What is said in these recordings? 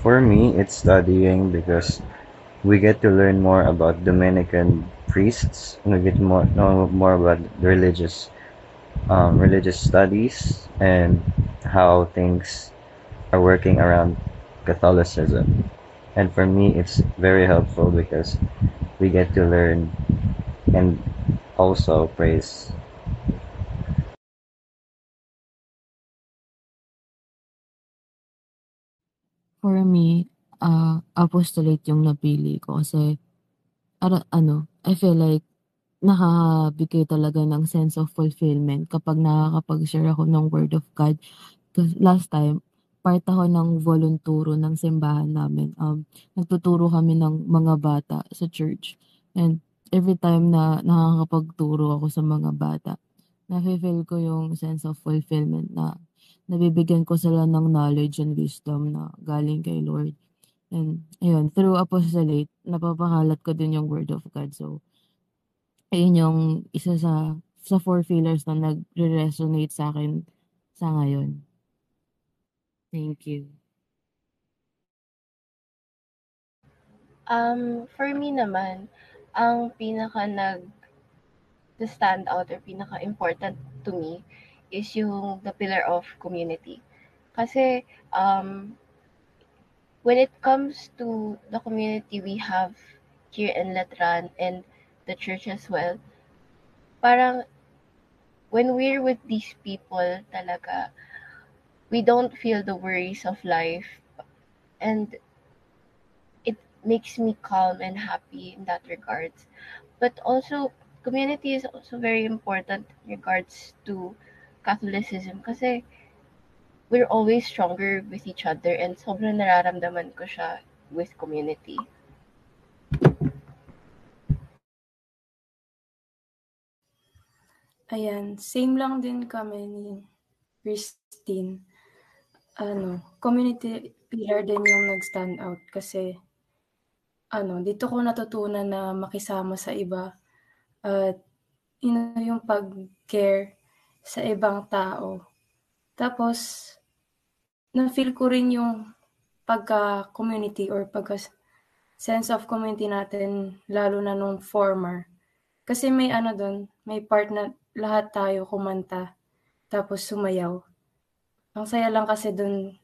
For me, it's studying because we get to learn more about Dominican priests. We get more know more about religious studies and how things are working around Catholicism. And for me, it's very helpful because we get to learn and also praise. For me, apostolate yung napili ko kasi I feel like nakakabigay talaga ng sense of fulfillment kapag nakakapag-share ako ng word of God. Kasi last time, part ako ng volunturo ng simbahan namin. Nagtuturo kami ng mga bata sa church. And every time na nakakapagturo ako sa mga bata, nafe-feel ko yung sense of fulfillment na nabibigyan ko sila ng knowledge and wisdom na galing kay Lord. And ayun, through apostolate, napapakalat ko din yung word of God. So, ayun yung isa sa 4 pillars na nagre-resonate sa akin sa ngayon. Thank you. For me naman, ang pinaka stand out or pinaka-important to me is yung the pillar of community. Kasi, when it comes to the community we have here in Letran and the church as well, parang when we're with these people talaga, we don't feel the worries of life, and it makes me calm and happy in that regards. But also, community is also very important in regards to Catholicism kasi we're always stronger with each other and sobrang nararamdaman ko siya with community. Ayan, same lang din kami ni Christine. Community pillar din yung nag-stand out kasi dito ko natutunan na makisama sa iba at yung pag-care sa ibang tao. Tapos, na-feel ko rin yung pagka-community or pagka-sense of community natin, lalo na nung former. Kasi may dun, may part na lahat tayo kumanta, tapos sumayaw. Ang saya lang kasi dun,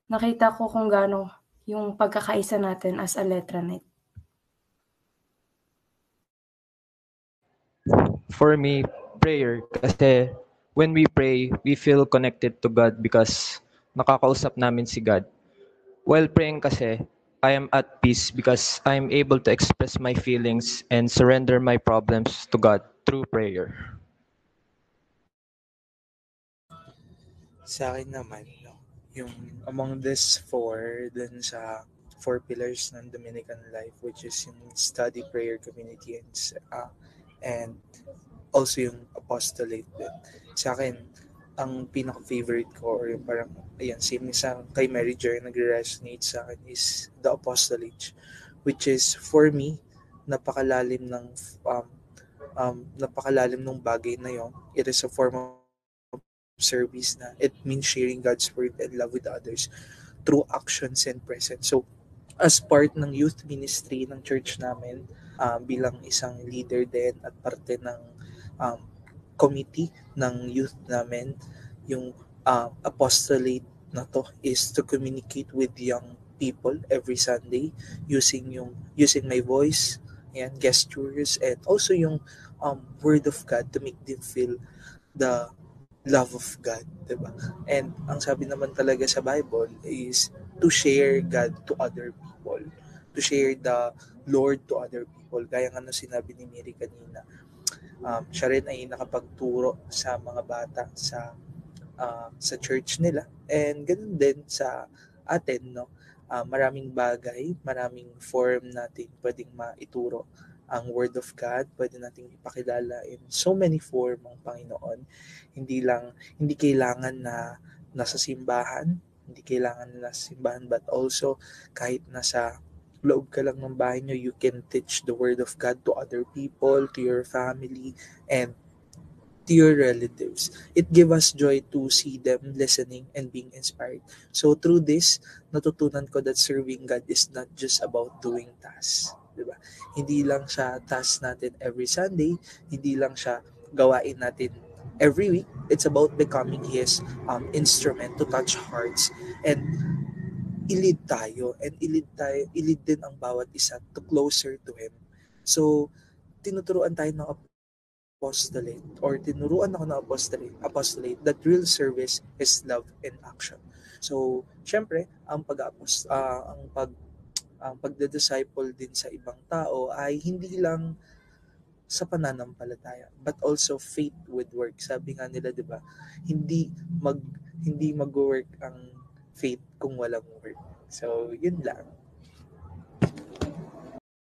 nakita ko kung gaano yung pagkakaisa natin as a Letranet. For me, prayer. Kasi when we pray, we feel connected to God because nakakausap namin si God. While praying kasi, I am at peace because I am able to express my feelings and surrender my problems to God through prayer. Sa akin naman, no, yung among these four, dun sa four pillars ng Dominican life, which is yung study, prayer, community, and also yung apostolate din. Sa akin, ang pinaka-favorite ko or yung parang, ayan, same sa kay Mary Jo, nagre-resonate sa akin is the apostolate, which is for me, napakalalim ng napakalalim ng bagay na yon. It is a form of service na it means sharing God's word and love with others through actions and presence. So, as part ng youth ministry ng church namin, bilang isang leader din at parte ng um, committee ng youth namin, yung apostolate na to is to communicate with young people every Sunday using my voice and gestures and also yung word of God to make them feel the love of God, 'di ba? And ang sabi naman talaga sa Bible is to share God to other people, to share the Lord to other people. Gaya nga nung sinabi ni Mary kanina, siya rin ay nakapagturo sa mga bata sa church nila. And ganun din sa atin, no? Maraming bagay, maraming form natin pwedeng maituro ang Word of God, pwede nating ipakilala in so many form ang Panginoon. Hindi kailangan na nasa simbahan, hindi kailangan na nasa simbahan, but also kahit nasa loob ka lang ng bahay nyo, you can teach the Word of God to other people, to your family, and to your relatives. It give us joy to see them listening and being inspired. So through this, natutunan ko that serving God is not just about doing tasks. Diba? Hindi lang siya task natin every Sunday, hindi lang siya gawain natin every week. It's about becoming His instrument to touch hearts and ilid din ang bawat isa to closer to Him. So, tinuturuan tayo ng apostolate or tinuruan ako ng apostolate that real service is love in action. So, syempre, ang pagde-disciple din sa ibang tao ay hindi lang sa pananampalataya but also faith with work. Sabi nga nila, 'di ba? Hindi mag hindi mag-work ang faith kung walang work. So, yun lang.